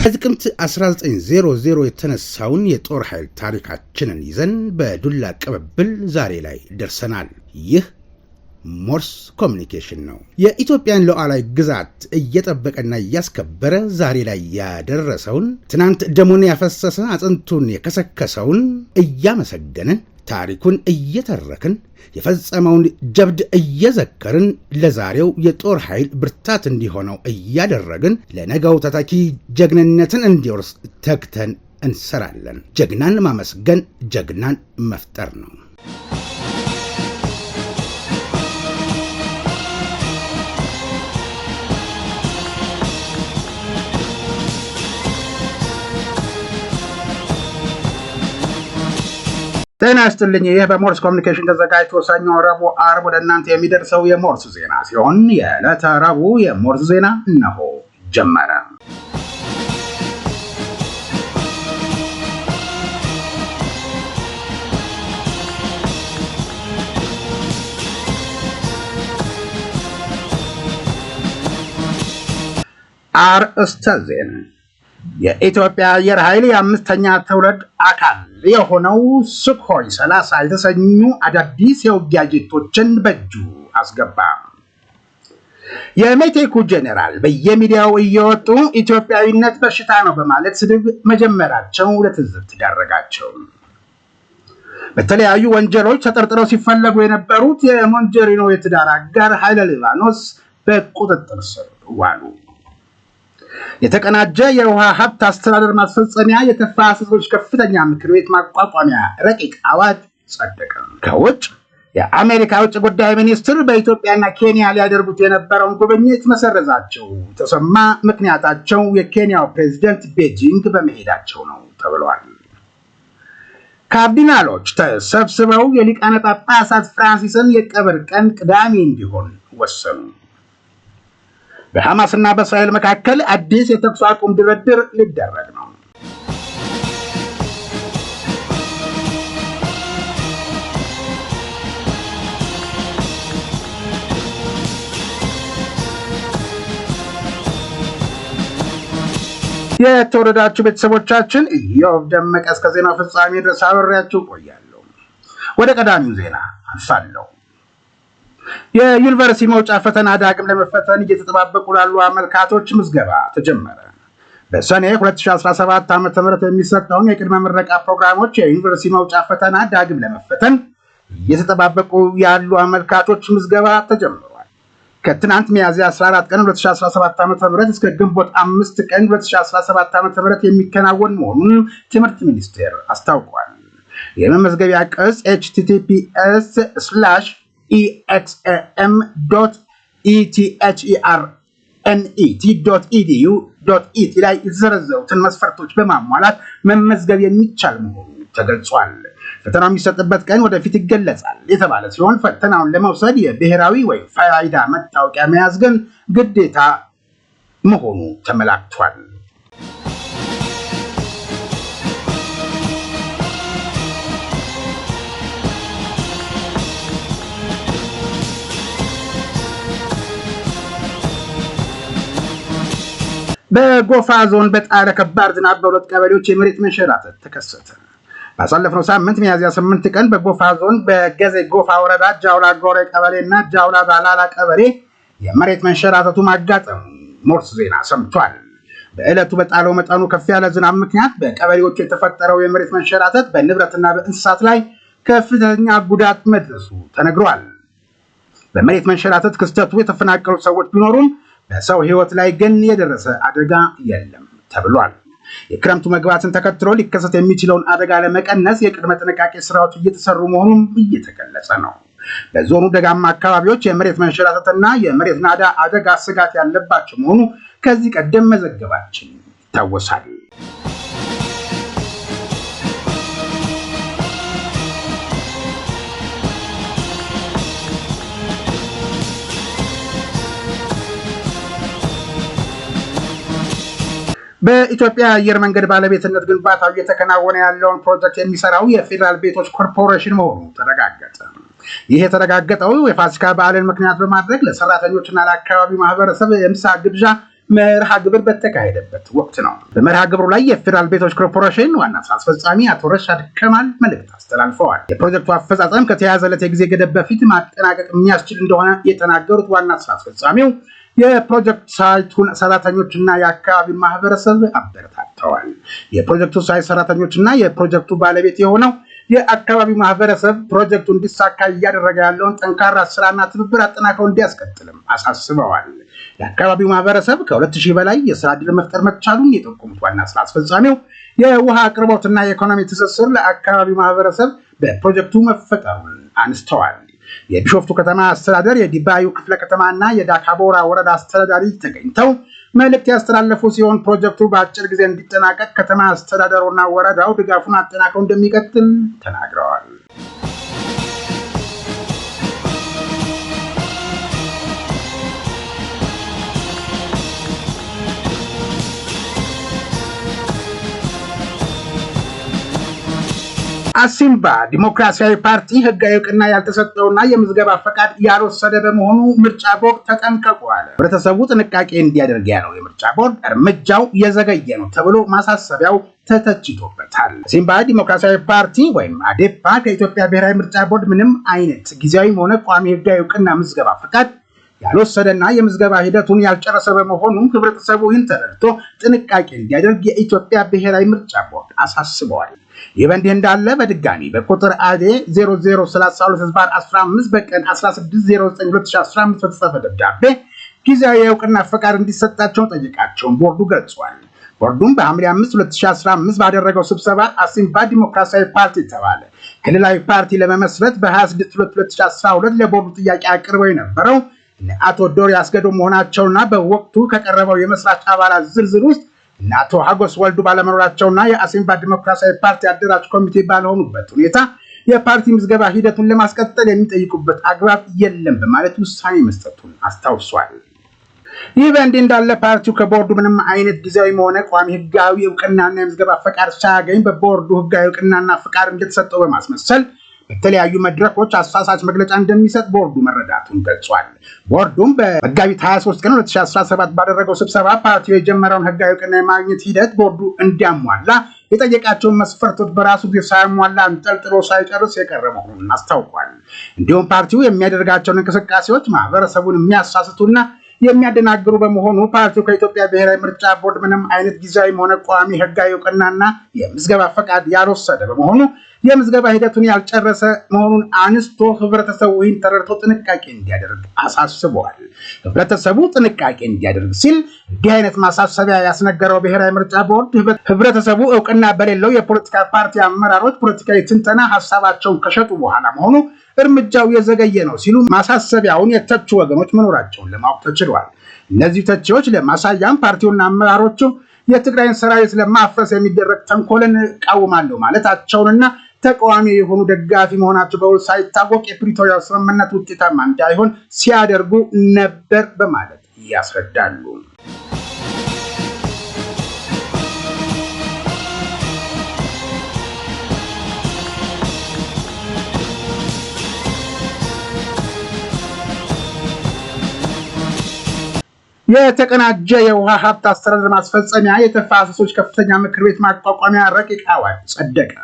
ጥቅምት 1900 የተነሳውን የጦር ኃይል ታሪካችንን ይዘን በዱላ ቅብብል ዛሬ ላይ ደርሰናል። ይህ ሞርስ ኮሚኒኬሽን ነው። የኢትዮጵያን ሉዓላዊ ግዛት እየጠበቀና እያስከበረ ዛሬ ላይ ያደረሰውን ትናንት ደሙን ያፈሰሰ አጥንቱን የከሰከሰውን እያመሰገንን ታሪኩን እየተረክን የፈጸመውን ጀብድ እየዘከርን ለዛሬው የጦር ኃይል ብርታት እንዲሆነው እያደረግን ለነገው ተተኪ ጀግንነትን እንዲወርስ ተግተን እንሰራለን። ጀግናን ማመስገን ጀግናን መፍጠር ነው። ጤና ይስጥልኝ። ይህ በሞርስ ኮሚኒኬሽን ተዘጋጅቶ ሰኞ፣ ረቡዕ፣ ዓርብ ወደ እናንተ የሚደርሰው የሞርስ ዜና ሲሆን የዕለተ ረቡዕ የሞርስ ዜና እነሆ ጀመረ። አርእስተ ዜና። የኢትዮጵያ አየር ኃይል የአምስተኛ ትውልድ አካል የሆነው ሱኮይ 30 የተሰኙ አዳዲስ የውጊያ ጄቶችን በእጁ አስገባ። የሜቴኩ ጄኔራል በየሚዲያው እየወጡ ኢትዮጵያዊነት በሽታ ነው በማለት ስድብ መጀመራቸው ለትዝብት ዳረጋቸው። በተለያዩ ወንጀሎች ተጠርጥረው ሲፈለጉ የነበሩት የሞንጀሪኖ የትዳር አጋር ኃይለ ሊባኖስ በቁጥጥር ስር ዋሉ። የተቀናጀ የውሃ ሀብት አስተዳደር ማስፈጸሚያ የተፋሰሶች ከፍተኛ ምክር ቤት ማቋቋሚያ ረቂቅ አዋጅ ጸደቀ። ከውጭ የአሜሪካ ውጭ ጉዳይ ሚኒስትር በኢትዮጵያና ኬንያ ሊያደርጉት የነበረውን ጉብኝት መሰረዛቸው ተሰማ። ምክንያታቸው የኬንያው ፕሬዝዳንት ቤጂንግ በመሄዳቸው ነው ተብሏል። ካርዲናሎች ተሰብስበው የሊቃነ ጳጳሳት ፍራንሲስን የቀብር ቀን ቅዳሜ እንዲሆን ወሰኑ። በሐማስና በእስራኤል መካከል አዲስ የተኩስ አቁም ድርድር ሊደረግ ነው። የተወደዳችሁ ቤተሰቦቻችን ኢዮብ ደመቀ እስከ ዜናው ፍጻሜ ድረስ አብሬያችሁ ቆያለሁ። ወደ ቀዳሚው ዜና አልፋለሁ። የዩኒቨርሲቲ መውጫ ፈተና ዳግም ለመፈተን እየተጠባበቁ ላሉ አመልካቾች ምዝገባ ተጀመረ። በሰኔ 2017 ዓ.ም የሚሰጠውን የቅድመ ምረቃ ፕሮግራሞች የዩኒቨርሲቲ መውጫ ፈተና ዳግም ለመፈተን እየተጠባበቁ ያሉ አመልካቾች ምዝገባ ተጀምሯል። ከትናንት ሚያዝያ 14 ቀን 2017 ዓ.ም እስከ ግንቦት 5 ቀን 2017 ዓ.ም የሚከናወን መሆኑን ትምህርት ሚኒስቴር አስታውቋል። የመመዝገቢያ ቅጽ exam/exam.etherne.edu.et ላይ የተዘረዘሩትን መስፈርቶች በማሟላት መመዝገብ የሚቻል መሆኑ ተገልጿል። ፈተናው የሚሰጥበት ቀን ወደፊት ይገለጻል የተባለ ሲሆን ፈተናውን ለመውሰድ የብሔራዊ ወይም ፋይዳ መታወቂያ መያዝ ግን ግዴታ መሆኑ ተመላክቷል። በጎፋ ዞን በጣለ ከባድ ዝናብ በሁለት ቀበሌዎች የመሬት መንሸራተት ተከሰተ። ባሳለፍነው ሳምንት ሚያዝያ 8 ቀን በጎፋ ዞን በገዜ ጎፋ ወረዳ ጃውላ ጎሬ ቀበሌና ጃውላ ባላላ ቀበሌ የመሬት መንሸራተቱ ማጋጠሙ ሞርስ ዜና ሰምቷል። በዕለቱ በጣለው መጠኑ ከፍ ያለ ዝናብ ምክንያት በቀበሌዎቹ የተፈጠረው የመሬት መንሸራተት በንብረትና በእንስሳት ላይ ከፍተኛ ጉዳት መድረሱ ተነግሯል። በመሬት መንሸራተት ክስተቱ የተፈናቀሉ ሰዎች ቢኖሩም በሰው ሕይወት ላይ ግን የደረሰ አደጋ የለም ተብሏል። የክረምቱ መግባትን ተከትሎ ሊከሰት የሚችለውን አደጋ ለመቀነስ የቅድመ ጥንቃቄ ስራዎች እየተሰሩ መሆኑን እየተገለጸ ነው። በዞኑ ደጋማ አካባቢዎች የመሬት መንሸራተትና የመሬት ናዳ አደጋ ስጋት ያለባቸው መሆኑ ከዚህ ቀደም መዘገባችን ይታወሳል። በኢትዮጵያ አየር መንገድ ባለቤትነት ግንባታው እየተከናወነ ያለውን ፕሮጀክት የሚሰራው የፌዴራል ቤቶች ኮርፖሬሽን መሆኑ ተረጋገጠ። ይህ የተረጋገጠው የፋሲካ በዓልን ምክንያት በማድረግ ለሰራተኞችና ለአካባቢው ማህበረሰብ የምሳ ግብዣ መርሃ ግብር በተካሄደበት ወቅት ነው። በመርሃ ግብሩ ላይ የፌዴራል ቤቶች ኮርፖሬሽን ዋና ስራ አስፈጻሚ አቶ ረሻድ ከማል መልእክት አስተላልፈዋል። የፕሮጀክቱ አፈጻጸም ከተያዘለት የጊዜ ገደብ በፊት ማጠናቀቅ የሚያስችል እንደሆነ የተናገሩት ዋና ስራ አስፈጻሚው የፕሮጀክት ሳይቱን ሰራተኞችና የአካባቢውን ማህበረሰብ አበረታተዋል። የፕሮጀክቱ ሳይት ሰራተኞችና የፕሮጀክቱ ባለቤት የሆነው የአካባቢው ማህበረሰብ ፕሮጀክቱ እንዲሳካ እያደረገ ያለውን ጠንካራ ስራና ትብብር አጠናክረው እንዲያስቀጥልም አሳስበዋል። የአካባቢው ማህበረሰብ ከ2000 በላይ የስራ ዕድል መፍጠር መቻሉን የጠቆሙት ዋና ስራ አስፈጻሚው የውሃ አቅርቦትና የኢኮኖሚ ትስስር ለአካባቢው ማህበረሰብ በፕሮጀክቱ መፈጠሩን አንስተዋል። የቢሾፍቱ ከተማ አስተዳደር የዲባዩ ክፍለ ከተማና የዳካቦራ ወረዳ አስተዳዳሪ ተገኝተው መልእክት ያስተላለፉ ሲሆን ፕሮጀክቱ በአጭር ጊዜ እንዲጠናቀቅ ከተማ አስተዳደሩና ወረዳው ድጋፉን አጠናክረው እንደሚቀጥል ተናግረዋል። አሲምባ ዲሞክራሲያዊ ፓርቲ ህጋዊ እውቅና ያልተሰጠውና የምዝገባ ፈቃድ ያልወሰደ በመሆኑ ምርጫ ቦርድ ተጠንቀቁ አለ። ህብረተሰቡ ጥንቃቄ እንዲያደርግ ያለው የምርጫ ቦርድ እርምጃው የዘገየ ነው ተብሎ ማሳሰቢያው ተተችቶበታል። አሲምባ ዲሞክራሲያዊ ፓርቲ ወይም አዴፓ ከኢትዮጵያ ብሔራዊ ምርጫ ቦርድ ምንም አይነት ጊዜያዊም ሆነ ቋሚ ህጋዊ እውቅና ምዝገባ ፈቃድ ያልወሰደና የምዝገባ ሂደቱን ያልጨረሰ በመሆኑ ህብረተሰቡ ይህን ተረድቶ ጥንቃቄ እንዲያደርግ የኢትዮጵያ ብሔራዊ ምርጫ ቦርድ አሳስበዋል። ይህ በእንዲህ እንዳለ በድጋሚ በቁጥር አዴ 0032/15 በቀን 16/09/2015 በተጻፈ ደብዳቤ ጊዜያዊ የእውቅና ፈቃድ እንዲሰጣቸው ጠይቃቸውን ቦርዱ ገልጿል። ቦርዱም በሐምሌ 5 2015 ባደረገው ስብሰባ አሲምባ ዲሞክራሲያዊ ፓርቲ ተባለ ክልላዊ ፓርቲ ለመመስረት በ26/2012 ለቦርዱ ጥያቄ አቅርበው የነበረው አቶ ዶሪ አስገዶ መሆናቸውና በወቅቱ ከቀረበው የመስራች አባላት ዝርዝር ውስጥ አቶ ሀጎስ ወልዱ ባለመኖራቸውና የአሲምባ ዲሞክራሲያዊ ፓርቲ አደራጅ ኮሚቴ ባልሆኑበት ሁኔታ የፓርቲ ምዝገባ ሂደቱን ለማስቀጠል የሚጠይቁበት አግባብ የለም በማለት ውሳኔ መስጠቱን አስታውሷል። ይህ በእንዲህ እንዳለ ፓርቲው ከቦርዱ ምንም አይነት ጊዜያዊም ሆነ ቋሚ ህጋዊ እውቅናና የምዝገባ ፈቃድ ሳያገኝ በቦርዱ ህጋዊ እውቅናና ፈቃድ እንደተሰጠው በማስመሰል በተለያዩ መድረኮች አሳሳች መግለጫ እንደሚሰጥ ቦርዱ መረዳቱን ገልጿል። ቦርዱም በመጋቢት 23 ቀን 2017 ባደረገው ስብሰባ ፓርቲው የጀመረውን ህጋዊ እውቅና የማግኘት ሂደት ቦርዱ እንዲያሟላ የጠየቃቸውን መስፈርቶች በራሱ ጊዜ ሳያሟላ አንጠልጥሎ ሳይጨርስ የቀረ መሆኑን አስታውቋል። እንዲሁም ፓርቲው የሚያደርጋቸውን እንቅስቃሴዎች ማህበረሰቡን የሚያሳስቱና የሚያደናግሩ በመሆኑ ፓርቲው ከኢትዮጵያ ብሔራዊ ምርጫ ቦርድ ምንም አይነት ጊዜያዊም ሆነ ቋሚ ህጋዊ እውቅናና የምዝገባ ፈቃድ ያልወሰደ በመሆኑ የምዝገባ ሂደቱን ያልጨረሰ መሆኑን አንስቶ ህብረተሰቡ ይህን ተረድቶ ጥንቃቄ እንዲያደርግ አሳስበዋል። ህብረተሰቡ ጥንቃቄ እንዲያደርግ ሲል እንዲህ አይነት ማሳሰቢያ ያስነገረው ብሔራዊ ምርጫ ቦርድ ህብረተሰቡ እውቅና በሌለው የፖለቲካ ፓርቲ አመራሮች ፖለቲካዊ ትንተና ሀሳባቸውን ከሸጡ በኋላ መሆኑ እርምጃው የዘገየ ነው ሲሉ ማሳሰቢያውን የተቹ ወገኖች መኖራቸውን ለማወቅ ተችሏል። እነዚህ ተቺዎች ለማሳያም ፓርቲውና አመራሮቹ የትግራይን ሰራዊት ለማፍረስ የሚደረግ ተንኮልን እቃወማለሁ ማለታቸውንና ተቃዋሚ የሆኑ ደጋፊ መሆናቸው በውል ሳይታወቅ የፕሪቶሪያው ስምምነት ውጤታማ እንዳይሆን ሲያደርጉ ነበር በማለት ያስረዳሉ። የተቀናጀ የውሃ ሀብት አስተዳደር ማስፈጸሚያ የተፋሰሶች ከፍተኛ ምክር ቤት ማቋቋሚያ ረቂቅ አዋጅ ጸደቀ።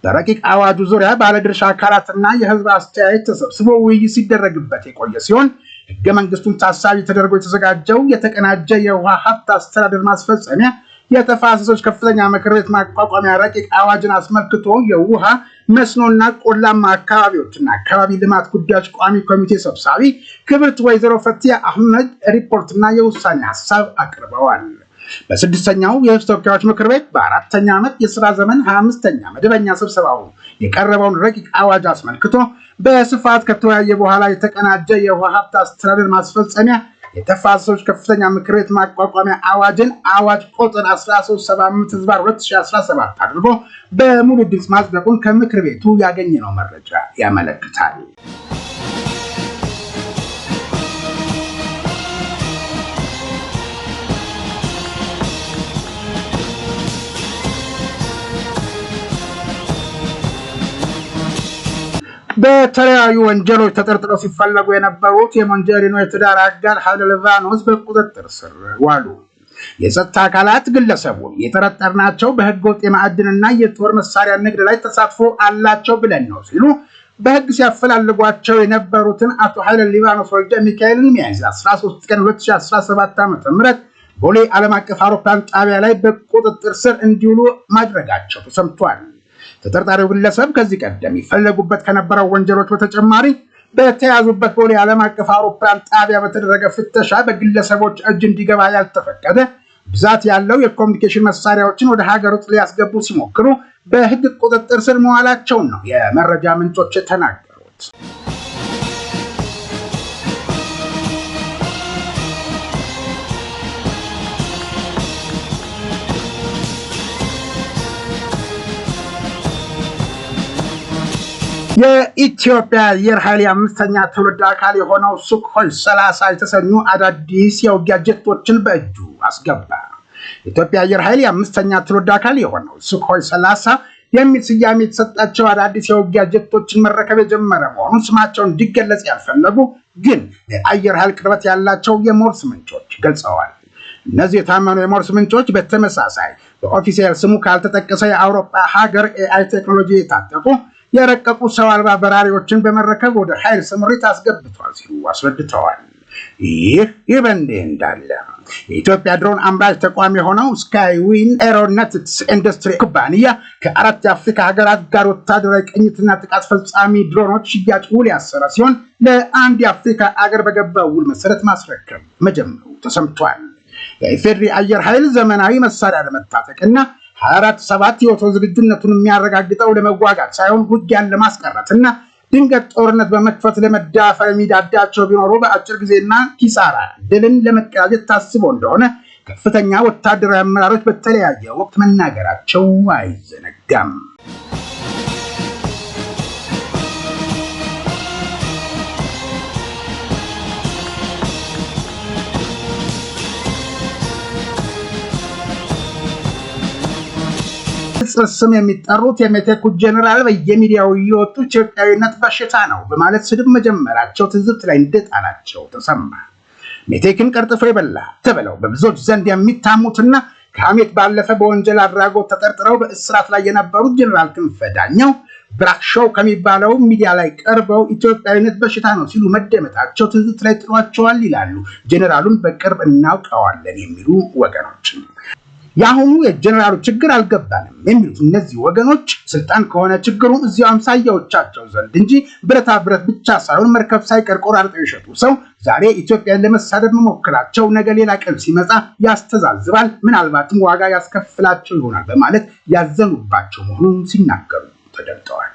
በረቂቅ አዋጁ ዙሪያ ባለድርሻ አካላትና የህዝብ አስተያየት ተሰብስቦ ውይይት ሲደረግበት የቆየ ሲሆን ህገ መንግስቱን ታሳቢ ተደርጎ የተዘጋጀው የተቀናጀ የውሃ ሀብት አስተዳደር ማስፈጸሚያ የተፋሰሶች ከፍተኛ ምክር ቤት ማቋቋሚያ ረቂቅ አዋጅን አስመልክቶ የውሃ መስኖና ቆላማ አካባቢዎችና አካባቢ ልማት ጉዳዮች ቋሚ ኮሚቴ ሰብሳቢ ክብርት ወይዘሮ ፈቲያ አህመድ ሪፖርትና የውሳኔ ሀሳብ አቅርበዋል። በስድስተኛው የህዝብ ተወካዮች ምክር ቤት በአራተኛ ዓመት የሥራ ዘመን 25ኛ መደበኛ ስብሰባው የቀረበውን ረቂቅ አዋጅ አስመልክቶ በስፋት ከተወያየ በኋላ የተቀናጀ የውሃ ሀብት አስተዳደር ማስፈጸሚያ የተፋሰሶች ከፍተኛ ምክር ቤት ማቋቋሚያ አዋጅን አዋጅ ቁጥር 1375/2017 አድርጎ በሙሉ ድምፅ ማጽደቁን ከምክር ቤቱ ያገኘነው መረጃ ያመለክታል። በተለያዩ ወንጀሎች ተጠርጥረው ሲፈለጉ የነበሩት የሞንጀሪኖ የትዳር አጋር ኃይለ ሊባኖስ በቁጥጥር ስር ዋሉ። የጸጥታ አካላት ግለሰቡን የጠረጠርናቸው በህገወጥ የማዕድንና የጦር መሳሪያ ንግድ ላይ ተሳትፎ አላቸው ብለን ነው ሲሉ በህግ ሲያፈላልጓቸው የነበሩትን አቶ ኃይለ ሊባኖስ ወልደ ሚካኤልን ሚያዝያ 13 ቀን 2017 ዓ.ም ቦሌ ዓለም አቀፍ አውሮፕላን ጣቢያ ላይ በቁጥጥር ስር እንዲውሉ ማድረጋቸው ተሰምቷል። ተጠርጣሪው ግለሰብ ከዚህ ቀደም ይፈለጉበት ከነበረው ወንጀሎች በተጨማሪ በተያዙበት ቦሌ ዓለም አቀፍ አውሮፕላን ጣቢያ በተደረገ ፍተሻ በግለሰቦች እጅ እንዲገባ ያልተፈቀደ ብዛት ያለው የኮሙኒኬሽን መሳሪያዎችን ወደ ሀገር ውስጥ ሊያስገቡ ሲሞክሩ በህግ ቁጥጥር ስር መዋላቸውን ነው የመረጃ ምንጮች ተናገሩት። የኢትዮጵያ አየር ኃይል የአምስተኛ ትውልድ አካል የሆነው ሱኮይ 30 የተሰኙ አዳዲስ የውጊያ ጀቶችን በእጁ አስገባ። የኢትዮጵያ አየር ኃይል የአምስተኛ ትውልድ አካል የሆነው ሱኮይ 30 የሚል ስያሜ የተሰጣቸው አዳዲስ የውጊያ ጀቶችን መረከብ የጀመረ መሆኑን ስማቸው እንዲገለጽ ያልፈለጉ ግን የአየር ኃይል ቅርበት ያላቸው የሞርስ ምንጮች ገልጸዋል። እነዚህ የታመኑ የሞርስ ምንጮች በተመሳሳይ በኦፊሴል ስሙ ካልተጠቀሰ የአውሮፓ ሀገር ኤአይ ቴክኖሎጂ የታጠቁ የረቀቁ ሰው አልባ በራሪዎችን በመረከብ ወደ ኃይል ስምሪት አስገብቷል ሲሉ አስረድተዋል። ይህ በእንዲህ እንዳለ የኢትዮጵያ ድሮን አምራች ተቋም የሆነው ስካይዊን ኤሮኖቲክስ ኢንዱስትሪ ኩባንያ ከ4 የአፍሪካ ሀገራት ጋር ወታደራዊ ቅኝትና ጥቃት ፈጻሚ ድሮኖች ሽያጭ ውል ያሰረ ሲሆን ለአንድ የአፍሪካ አገር በገባው ውል መሰረት ማስረከብ መጀመሩ ተሰምቷል። የኢፌዴሪ አየር ኃይል ዘመናዊ መሳሪያ ለመታጠቅና 24/7 የወቶ ዝግጁነቱን የሚያረጋግጠው ለመዋጋት ሳይሆን ውጊያን ለማስቀረትና ድንገት ጦርነት በመክፈት ለመዳፈር የሚዳዳቸው ቢኖሩ በአጭር ጊዜና ኪሳራ ድልን ለመቀዳጀት ታስቦ እንደሆነ ከፍተኛ ወታደራዊ አመራሮች በተለያየ ወቅት መናገራቸው አይዘነጋም። ስም የሚጠሩት የሜቴኩ ጀነራል በየሚዲያው እየወጡ ኢትዮጵያዊነት በሽታ ነው በማለት ስድብ መጀመራቸው ትዝብት ላይ እንደጣላቸው ተሰማ። ሜቴክን ቀርጥፎ ይበላ ተብለው በብዙዎች ዘንድ የሚታሙትና ከሐሜት ባለፈ በወንጀል አድራጎት ተጠርጥረው በእስራት ላይ የነበሩት ጀነራል ክንፈ ዳኘው ብራክ ሾው ከሚባለው ሚዲያ ላይ ቀርበው ኢትዮጵያዊነት በሽታ ነው ሲሉ መደመጣቸው ትዝብት ላይ ጥሏቸዋል ይላሉ ጀነራሉን በቅርብ እናውቀዋለን የሚሉ ወገኖች። የአሁኑ የጀነራሉ ችግር አልገባንም የሚሉት እነዚህ ወገኖች ስልጣን ከሆነ ችግሩ እዚያው አምሳያዎቻቸው ዘንድ እንጂ ብረታ ብረት ብቻ ሳይሆን መርከብ ሳይቀር ቆራርጠው የሸጡ ሰው ዛሬ ኢትዮጵያን ለመሳደብ መሞከራቸው ነገ ሌላ ቀን ሲመጣ ያስተዛዝባል፣ ምናልባትም ዋጋ ያስከፍላቸው ይሆናል በማለት ያዘኑባቸው መሆኑን ሲናገሩ ተደምጠዋል።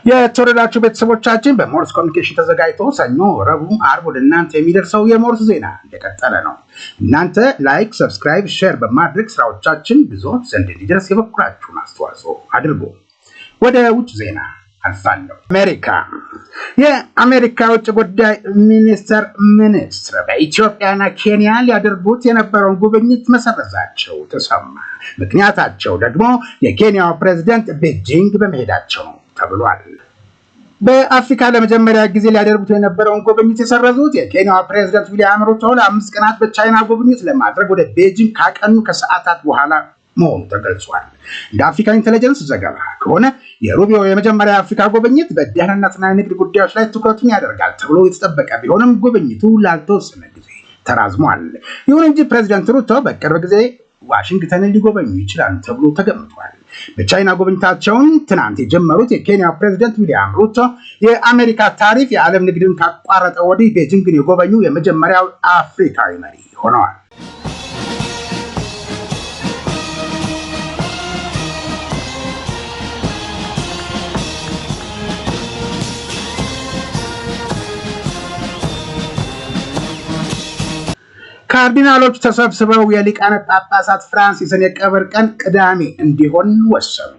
የተወደዳችሁ ቤተሰቦቻችን በሞርስ ኮሚኒኬሽን ተዘጋጅቶ ሰኞ፣ ረቡዕ፣ ዓርብ ወደ እናንተ የሚደርሰው የሞርስ ዜና እንደቀጠለ ነው። እናንተ ላይክ፣ ሰብስክራይብ፣ ሼር በማድረግ ስራዎቻችን ብዙዎች ዘንድ እንዲደርስ የበኩላችሁን አስተዋጽኦ አድርጉ። ወደ ውጭ ዜና አልፋለሁ። የአሜሪካ ውጭ ጉዳይ ሚኒስትር በኢትዮጵያና ኬንያ ሊያደርጉት የነበረውን ጉብኝት መሰረዛቸው ተሰማ። ምክንያታቸው ደግሞ የኬንያው ፕሬዝዳንት ቤጂንግ በመሄዳቸው ነው ተብሏል። በአፍሪካ ለመጀመሪያ ጊዜ ሊያደርጉት የነበረውን ጉብኝት የሰረዙት የኬንያው ፕሬዝዳንት ዊሊያም ሩቶ ለ5 ቀናት በቻይና ጉብኝት ለማድረግ ወደ ቤጂንግ ካቀኑ ከሰዓታት በኋላ መሆኑ ተገልጿል። እንደ አፍሪካ ኢንተለጀንስ ዘገባ ከሆነ የሩቢዮ የመጀመሪያ የአፍሪካ ጉብኝት በደህንነትና የንግድ ጉዳዮች ላይ ትኩረቱን ያደርጋል ተብሎ የተጠበቀ ቢሆንም ጉብኝቱ ላልተወሰነ ጊዜ ተራዝሟል። ይሁን እንጂ ፕሬዝዳንት ሩቶ በቅርብ ጊዜ ዋሽንግተንን ሊጎበኙ ይችላሉ ተብሎ ተገምቷል። በቻይና ጉብኝታቸውን ትናንት የጀመሩት የኬንያ ፕሬዝዳንት ዊሊያም ሩቶ የአሜሪካ ታሪፍ የዓለም ንግድን ካቋረጠ ወዲህ ቤጂንግን የጎበኙ የመጀመሪያው አፍሪካዊ መሪ ሆነዋል። ካርዲናሎች ተሰብስበው የሊቃነ ጳጳሳት ፍራንሲስን የቀብር ቀን ቅዳሜ እንዲሆን ወሰኑ።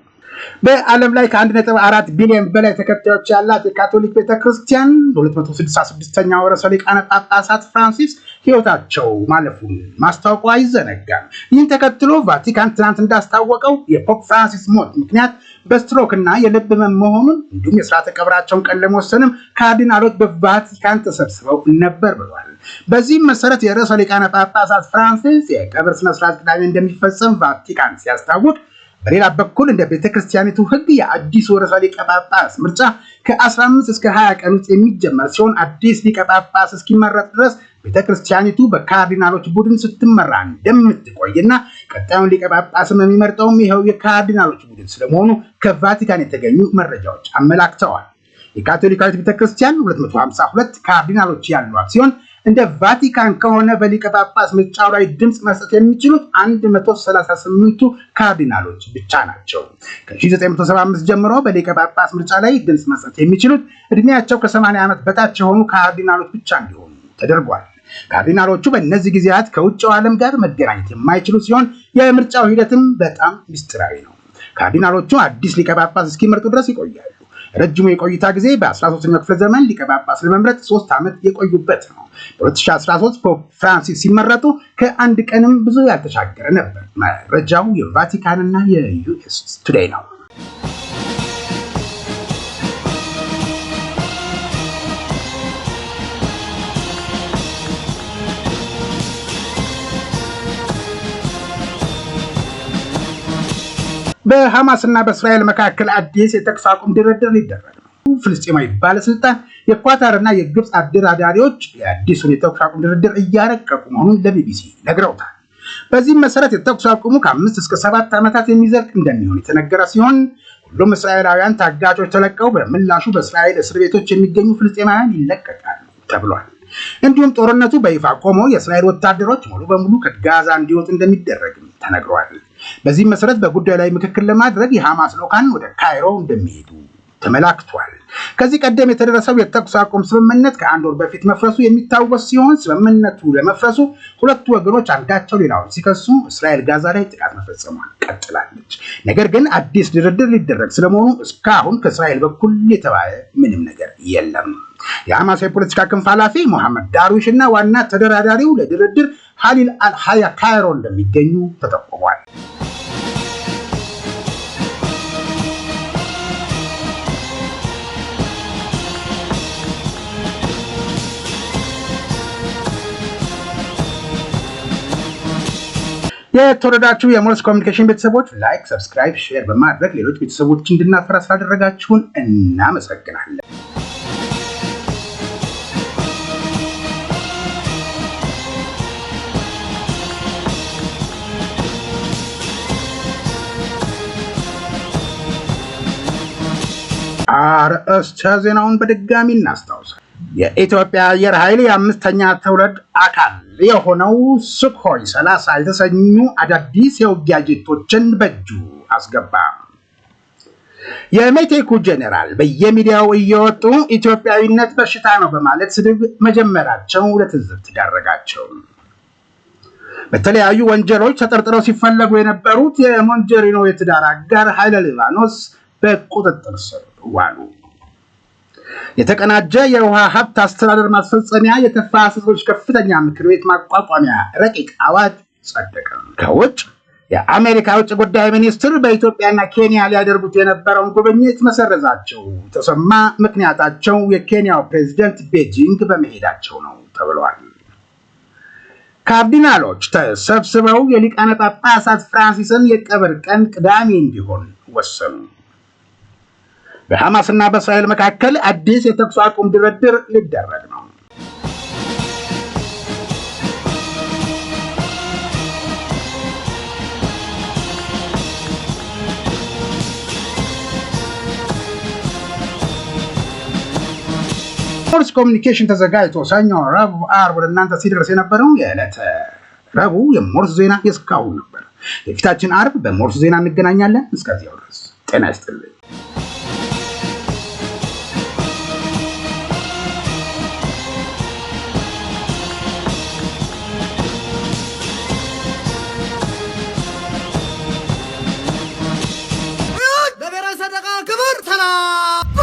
በዓለም ላይ ከ1.4 ቢሊዮን በላይ ተከታዮች ያላት የካቶሊክ ቤተክርስቲያን በ266ኛው ርዕሰ ሊቃነ ጳጳሳት ፍራንሲስ ሕይወታቸው ማለፉን ማስታወቁ አይዘነጋም። ይህን ተከትሎ ቫቲካን ትናንት እንዳስታወቀው የፖፕ ፍራንሲስ ሞት ምክንያት በስትሮክ እና የልብ ህመም መሆኑን እንዲሁም የስርዓተ ቀብራቸውን ቀን ለመወሰንም ካርዲናሎች በቫቲካን ተሰብስበው ነበር ብሏል። በዚህም መሰረት የርዕሰ ሊቃነ ጳጳሳት ፍራንሲስ የቀብር ስነስርዓት ቅዳሜ እንደሚፈጸም ቫቲካን ሲያስታውቅ፣ በሌላ በኩል እንደ ቤተክርስቲያኒቱ ህግ የአዲሱ ርዕሰ ሊቀ ጳጳስ ምርጫ ከ15 እስከ 20 ቀን ውስጥ የሚጀመር ሲሆን አዲስ ሊቀ ጳጳስ እስኪመረጥ ድረስ ቤተክርስቲያኒቱ በካርዲናሎች ቡድን ስትመራ እንደምትቆይና ቀጣዩን ሊቀ ጳጳስም የሚመርጠውም ይኸው የካርዲናሎች ቡድን ስለመሆኑ ከቫቲካን የተገኙ መረጃዎች አመላክተዋል። የካቶሊካዊት ቤተክርስቲያን 252 ካርዲናሎች ያሏት ሲሆን እንደ ቫቲካን ከሆነ በሊቀ ጳጳስ ምርጫው ላይ ድምፅ መስጠት የሚችሉት 138ቱ ካርዲናሎች ብቻ ናቸው። ከ1975 ጀምሮ በሊቀ ጳጳስ ምርጫ ላይ ድምፅ መስጠት የሚችሉት እድሜያቸው ከ80 ዓመት በታች የሆኑ ካርዲናሎች ብቻ እንዲሆኑ ተደርጓል። ካርዲናሎቹ በእነዚህ ጊዜያት ከውጭው ዓለም ጋር መገናኘት የማይችሉ ሲሆን የምርጫው ሂደትም በጣም ምስጢራዊ ነው። ካርዲናሎቹ አዲስ ሊቀ ጳጳስ እስኪመርጡ ድረስ ይቆያሉ። ረጅሙ የቆይታ ጊዜ በ13ኛው ክፍለ ዘመን ሊቀ ጳጳስ ለመምረጥ 3 ዓመት የቆዩበት ነው። በ2013 ፖፕ ፍራንሲስ ሲመረጡ ከአንድ ቀንም ብዙ ያልተሻገረ ነበር። መረጃው የቫቲካንና የዩኤስ ቱዴይ ነው። በሐማስና በእስራኤል መካከል አዲስ የተኩስ አቁም ድርድር ሊደረግ ነው። ፍልስጤማዊ ባለስልጣን የኳታርና የግብፅ አደራዳሪዎች የአዲሱን የተኩስ አቁም ድርድር እያረቀቁ መሆኑን ለቢቢሲ ነግረውታል። በዚህም መሰረት የተኩስ አቁሙ ከ5 እስከ 7 ዓመታት የሚዘልቅ እንደሚሆን የተነገረ ሲሆን ሁሉም እስራኤላውያን ታጋቾች ተለቀው በምላሹ በእስራኤል እስር ቤቶች የሚገኙ ፍልስጤማውያን ይለቀቃሉ ተብሏል። እንዲሁም ጦርነቱ በይፋ ቆሞ የእስራኤል ወታደሮች ሙሉ በሙሉ ከጋዛ እንዲወጡ እንደሚደረግም ተነግሯል። በዚህም መሰረት በጉዳዩ ላይ ምክክር ለማድረግ የሐማስ ልዑካን ወደ ካይሮ እንደሚሄዱ ተመላክቷል። ከዚህ ቀደም የተደረሰው የተኩስ አቁም ስምምነት ከ1 ወር በፊት መፍረሱ የሚታወስ ሲሆን ስምምነቱ ለመፍረሱ ሁለቱ ወገኖች አንዳቸው ሌላውን ሲከሱ እስራኤል ጋዛ ላይ ጥቃት መፈጸሟን ቀጥላለች። ነገር ግን አዲስ ድርድር ሊደረግ ስለመሆኑ እስካሁን ከእስራኤል በኩል የተባለ ምንም ነገር የለም። የሐማስ የፖለቲካ ክንፍ ኃላፊ ሞሐመድ ዳርዊሽ እና ዋና ተደራዳሪው ለድርድር ሀሊል አልሃያ ካይሮ እንደሚገኙ ተጠቁሟል። የተወደዳችሁ የሞርስ ኮሚኒኬሽን ቤተሰቦች ላይክ፣ ሰብስክራይብ፣ ሼር በማድረግ ሌሎች ቤተሰቦች እንድናፈራ ስላደረጋችሁን እናመሰግናለን። አርእስተ ዜናውን በድጋሚ እናስታውሳለን። የኢትዮጵያ አየር ኃይል የአምስተኛ ትውልድ አካል የሆነው ሱኮይ 30 የተሰኙ አዳዲስ የውጊያ ጄቶችን በእጁ አስገባ። የሜቴኩ ጄኔራል በየሚዲያው እየወጡ ኢትዮጵያዊነት በሽታ ነው በማለት ስድብ መጀመራቸው ለትዝብት ዳረጋቸው። በተለያዩ ወንጀሎች ተጠርጥረው ሲፈለጉ የነበሩት የሞንጀሪኖ የትዳር አጋር ኃይለ ሊባኖስ በቁጥጥር ስር ዋሉ። የተቀናጀ የውሃ ሀብት አስተዳደር ማስፈጸሚያ የተፋሰሶች ከፍተኛ ምክር ቤት ማቋቋሚያ ረቂቅ አዋጅ ጸደቀ። ከውጭ የአሜሪካ ውጭ ጉዳይ ሚኒስትር በኢትዮጵያና ኬንያ ሊያደርጉት የነበረውን ጉብኝት መሰረዛቸው ተሰማ። ምክንያታቸው የኬንያው ፕሬዝዳንት ቤጂንግ በመሄዳቸው ነው ተብሏል። ካርዲናሎች ተሰብስበው የሊቃነ ጳጳሳት ፍራንሲስን የቀብር ቀን ቅዳሜ እንዲሆን ወሰኑ። በሐማስና በእስራኤል መካከል አዲስ የተኩስ አቁም ድርድር ሊደረግ ነው። ሞርስ ኮሚኒኬሽን ተዘጋጅቶ ሰኞ፣ ረቡዕ፣ ዓርብ ወደ እናንተ ሲደርስ የነበረው የዕለተ ረቡዕ የሞርስ ዜና የእስካሁን ነበር። የፊታችን ዓርብ በሞርስ ዜና እንገናኛለን። እስከዚያው ድረስ ጤና ይስጥልኝ። ተናብር